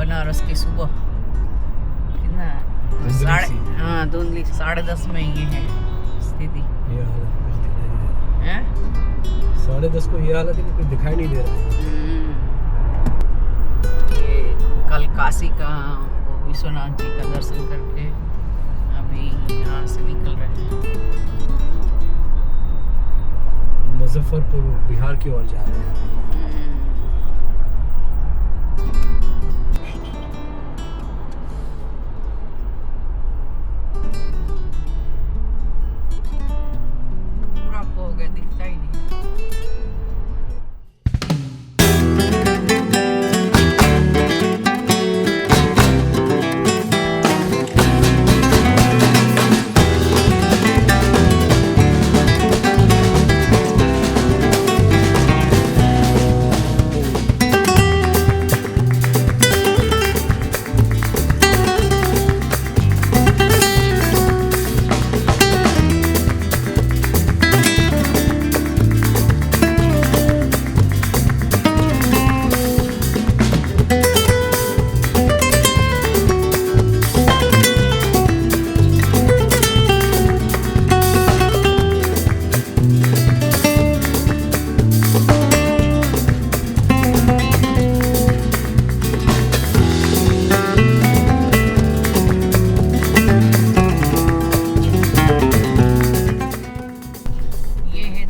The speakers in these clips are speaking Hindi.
बनारस की सुबह कितना धुंधली 10:30 में ये है स्थिति। ये हालत 10:30 को ये हालत है कि कुछ दिखाई नहीं दे रहा है। ये कल काशी का विश्वनाथ जी का दर्शन करके अभी यहाँ से निकल रहे हैं। मुजफ्फरपुर बिहार की ओर जा रहे हैं। पूरा हो गया, दिखता ही नहीं।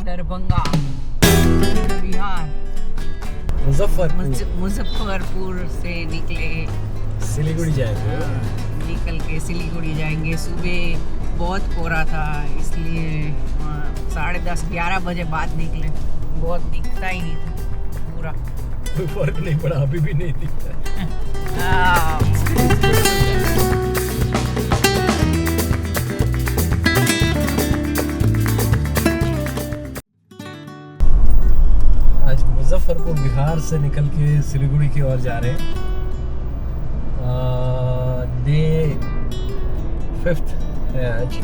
दरभंगा बिहार। मुजफ्फरपुर से निकले सिलीगुड़ी जाएंगे। निकल के सिलीगुड़ी जाएंगे। सुबह बहुत कोहरा था, इसलिए 10:30-11 बजे बाद निकले। बहुत दिखता ही नहीं था पूरा। कोई फर्क नहीं पड़ा, अभी भी नहीं दिखता। आज मुजफ्फरपुर बिहार से निकल के सिलीगुड़ी की ओर जा रहे हैं। डे 5th है आज,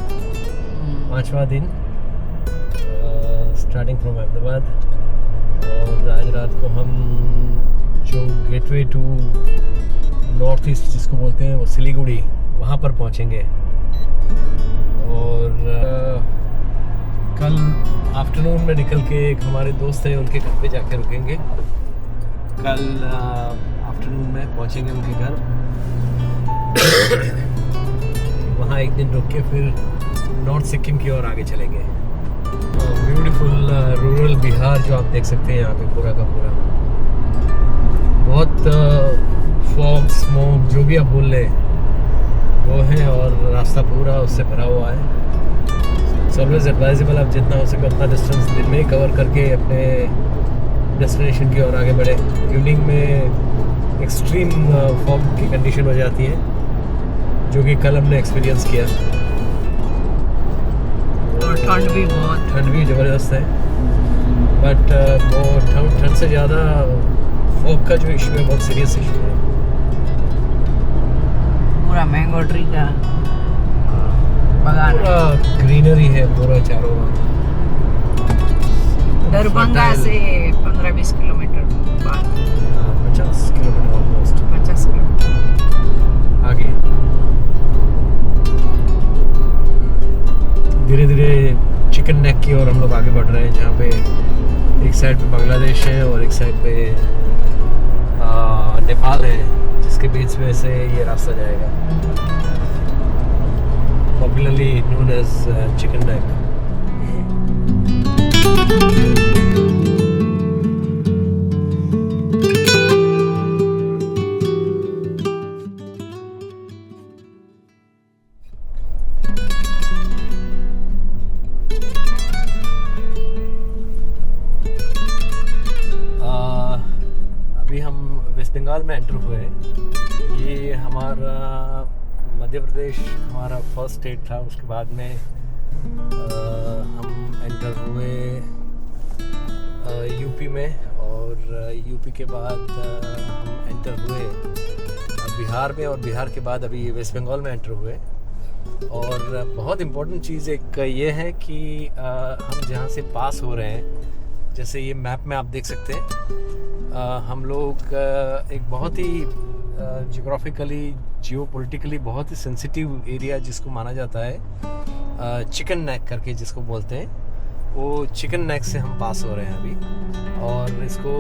5वां दिन, स्टार्टिंग फ्रॉम अहमदाबाद। और आज रात को हम जो गेटवे टू नॉर्थ ईस्ट जिसको बोलते हैं वो सिलीगुड़ी, वहाँ पर पहुँचेंगे। और कल आफ्टरनून में निकल के एक हमारे दोस्त हैं, उनके घर पे जाके रुकेंगे। कल आफ्टरनून में पहुँचेंगे उनके घर। वहाँ एक दिन रुक के फिर नॉर्थ सिक्किम की ओर आगे चलेंगे। ब्यूटीफुल रूरल बिहार जो आप देख सकते हैं यहाँ पे पूरा का पूरा। बहुत फॉग स्मोक जो भी आप बोल रहे वो है, और रास्ता पूरा उससे भरा हुआ है। ऑलवेज एडवाइजेबल आप जितना हो सके उतना डिस्टेंस दिन में ही कवर करके अपने डेस्टिनेशन की ओर आगे बढ़े। इवनिंग में एक्सट्रीम फॉग की कंडीशन हो जाती है, जो कि कल हमने एक्सपीरियंस किया। और ठंड भी ज़बरदस्त है। बट वो ठंड से ज़्यादा फॉग का जो इशू है बहुत सीरियस इशू है। पूरा मैंगो ट्री का बगान, पूरा ग्रीनरी है पूरा चारों ओर। दरभंगा से 15-20 किलोमीटर बाद, 50 किलोमीटर ऑलमोस्ट, 50 किलोमीटर आगे। धीरे धीरे चिकन नेक की ओर हम लोग आगे बढ़ रहे हैं, जहाँ पे एक साइड पे बांग्लादेश है और एक साइड पे नेपाल है, जिसके बीच में से ये रास्ता जाएगा। Popularly known as chicken neck. अभी हम वेस्ट बंगाल में एंटर हुए। ये हमारा मध्य प्रदेश हमारा फर्स्ट स्टेट था, उसके बाद में हम एंटर हुए यूपी में, और यूपी के बाद हम एंटर हुए बिहार में, और बिहार के बाद अभी वेस्ट बंगाल में एंटर हुए। और बहुत इम्पोर्टेंट चीज़ एक ये है कि हम जहाँ से पास हो रहे हैं, जैसे ये मैप में आप देख सकते हैं, हम लोग एक बहुत ही जियोग्राफिकली जियोपॉलिटिकली बहुत ही सेंसिटिव एरिया जिसको माना जाता है, चिकन नेक करके जिसको बोलते हैं, वो चिकन नेक से हम पास हो रहे हैं अभी। और इसको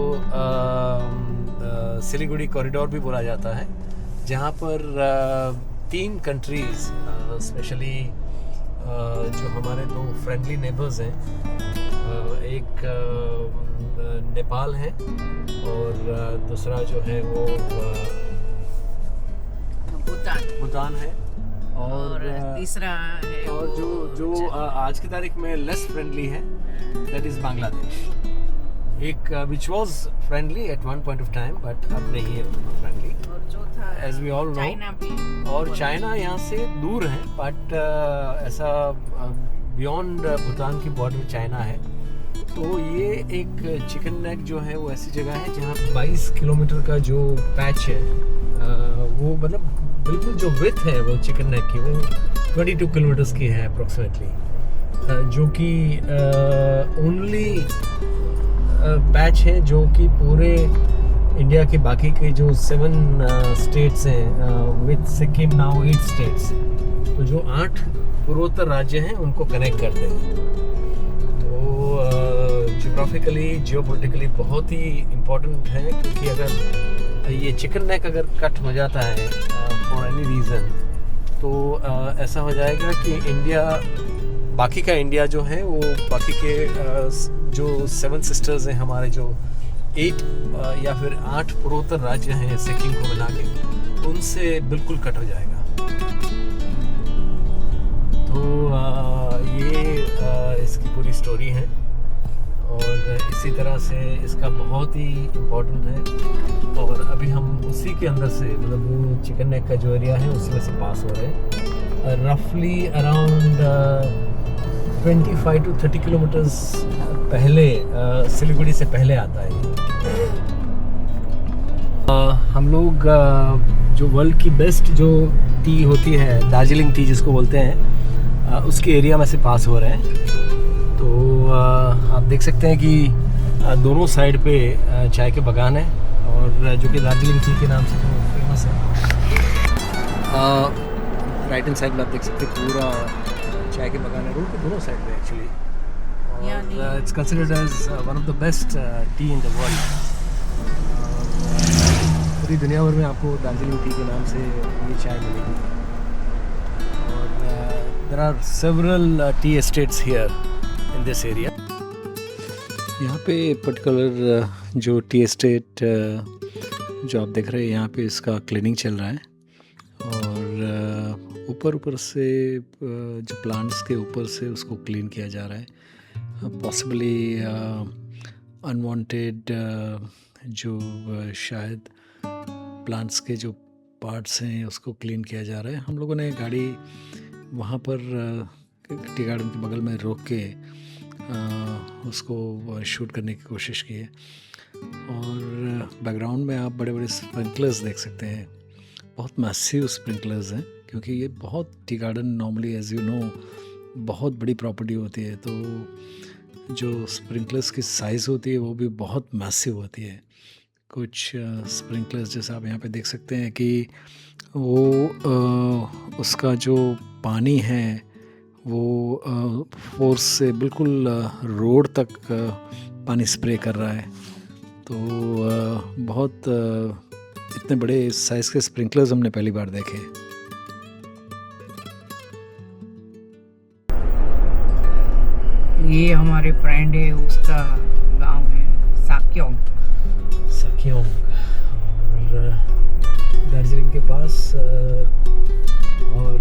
सिलीगुड़ी कॉरिडोर भी बोला जाता है, जहाँ पर 3 कंट्रीज़ स्पेशली जो हमारे 2 फ्रेंडली नेबर्स हैं, एक नेपाल है और दूसरा जो है वो भूटान है, और तीसरा है और जो आज की तारीख में लेस फ्रेंडली है, दैट इज़ बांग्लादेश। एक which was friendly at one point of time but अब नहीं है फ्रेंडली, और चौथा as we all know. China भी, और चाइना यहाँ से दूर है, बट ऐसा बियॉन्ड भूटान की बॉर्डर चाइना है। तो ये एक चिकन नेक जो है वो ऐसी जगह है जहाँ 22 किलोमीटर का जो पैच है, वो मतलब बिल्कुल जो विड्थ है वो चिकन नेक की वो 22 किलोमीटर्स की है अप्रोक्सीमेटली, जो कि ओनली पैच है जो कि पूरे इंडिया के बाकी के जो 7 स्टेट्स हैं, विद सिक्किम नाउ 8 स्टेट्स, तो जो 8 पूर्वोत्तर राज्य हैं उनको कनेक्ट करते हैं। जियोग्राफिकली जियोपॉलिटिकली बहुत ही इम्पोर्टेंट है, क्योंकि अगर ये चिकन नेक अगर कट हो जाता है फॉर एनी रीज़न, तो ऐसा हो जाएगा कि इंडिया, बाकी का इंडिया जो है वो बाकी के जो 7 सिस्टर्स हैं हमारे, जो 8 या फिर 8 पूर्वोत्तर राज्य हैं सिक्किम को मिला के, उनसे बिल्कुल कट हो जाएगा। तो ये इसकी पूरी स्टोरी है, और इसी तरह से इसका बहुत ही इम्पोर्टेंट है। और अभी हम उसी के अंदर से, मतलब वो चिकन नेक का जो एरिया है उसी में से पास हो रहे हैं। रफली अराउंड 25 to 30 किलोमीटर्स पहले, सिलीगुड़ी से पहले आता है। हम लोग जो वर्ल्ड की बेस्ट जो टी होती है, दार्जिलिंग टी जिसको बोलते हैं, उसके एरिया में से पास हो रहे हैं। तो आप देख सकते हैं कि दोनों साइड पे चाय के बागान हैं, और जो कि दार्जिलिंग टी के नाम से जो फेमस है। राइट हैंड साइड में आप देख सकते हैं पूरा चाय के बागान है, रोड के दोनों साइड पे एक्चुअली, और it's considered as one of the best tea in the world. पूरी दुनिया भर में आपको दार्जिलिंग टी के नाम से ये चाय मिलेगी। और there are several tea estates here in this area. यहाँ पे पर्टिकुलर जो टी एस्टेट जो आप देख रहे हैं, यहाँ पे इसका क्लीनिंग चल रहा है, और ऊपर से जो प्लांट्स के ऊपर से उसको क्लीन किया जा रहा है। पॉसिबली अनवांटेड जो शायद प्लांट्स के जो पार्ट्स हैं उसको क्लीन किया जा रहा है। हम लोगों ने गाड़ी वहाँ पर टी गार्डन के बगल में रोक के उसको शूट करने की कोशिश की है। और बैकग्राउंड में आप बड़े बड़े स्प्रिंकलर्स देख सकते हैं, बहुत मैसिव स्प्रिंकलर्स हैं, क्योंकि ये बहुत tea garden normally as you know बहुत बड़ी प्रॉपर्टी होती है, तो जो स्प्रिंकलर्स की साइज़ होती है वो भी बहुत मैसिव होती है। कुछ स्प्रिंकलर्स जैसे आप यहाँ पे देख सकते हैं कि वो उसका जो पानी है वो फोर्स से बिल्कुल रोड तक पानी स्प्रे कर रहा है। तो बहुत इतने बड़े साइज़ के स्प्रिंकलर्स हमने पहली बार देखे। ये हमारे फ्रेंड है, उसका गांव है साक्योंग। और दार्जिलिंग के पास, और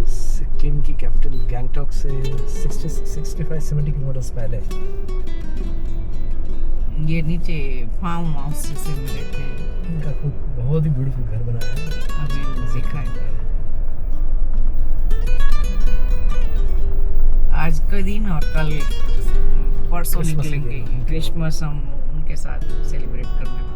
सिक्किम की कैपिटल गैंगटॉक से 65-70 किलोमीटर पहले। ये नीचे फार्म हाउस जैसे में रहते हैं। इनका खुद बहुत ही ब्यूटीफुल घर बनाया है, अभी देखा है। आज का दिन और कल परसों निकलेंगे क्रिसमस, हम उनके साथ सेलिब्रेट करने वाले।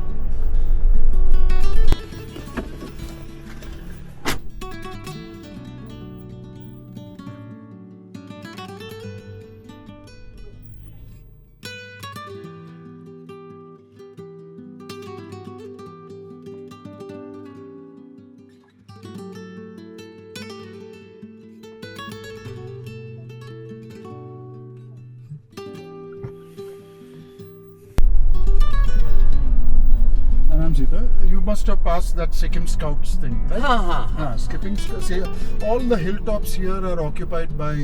must have passed that Sikkim Scouts thing, right? हाँ Skipping. See, all the hilltops here are occupied by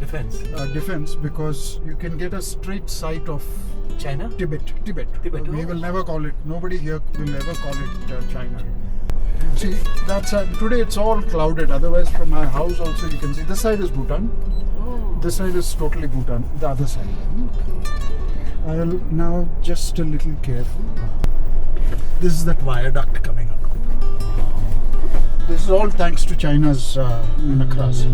defence defense because you can get a straight sight of China Tibet. Tibet, We oh. will never call it. Nobody here will ever call it China. See, that's today it's all clouded. Otherwise, from my house also you can see. This side is Bhutan. This side is totally Bhutan. The other side. I'll now just a little careful. This is that viaduct coming up. This is all thanks to China's Nakras.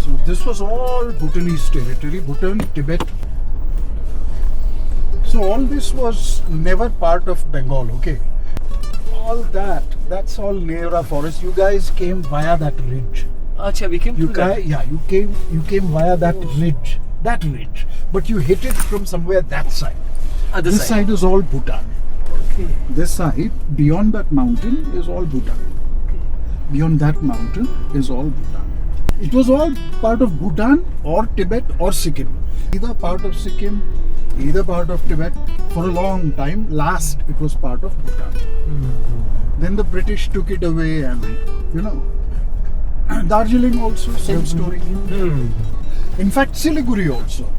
So this was all Bhutanese territory, Bhutan, Tibet. So all this was never part of Bengal, okay? All that's all Nera forest. You guys came via that ridge. अच्छा we came You through that. you came via that ridge. But you hit it from somewhere that side. Other This side is all Bhutan. Okay. This side, beyond that mountain, is all Bhutan. Beyond that mountain is all Bhutan. It was all part of Bhutan or Tibet or Sikkim. Either part of Sikkim, either part of Tibet. For a long time, last it was part of Bhutan. Then the British took it away and, you know, Darjeeling also, same story. In fact, Siliguri also.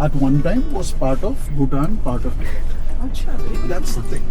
At one time was part of Bhutan, part of Tibet. अच्छा That's the thing.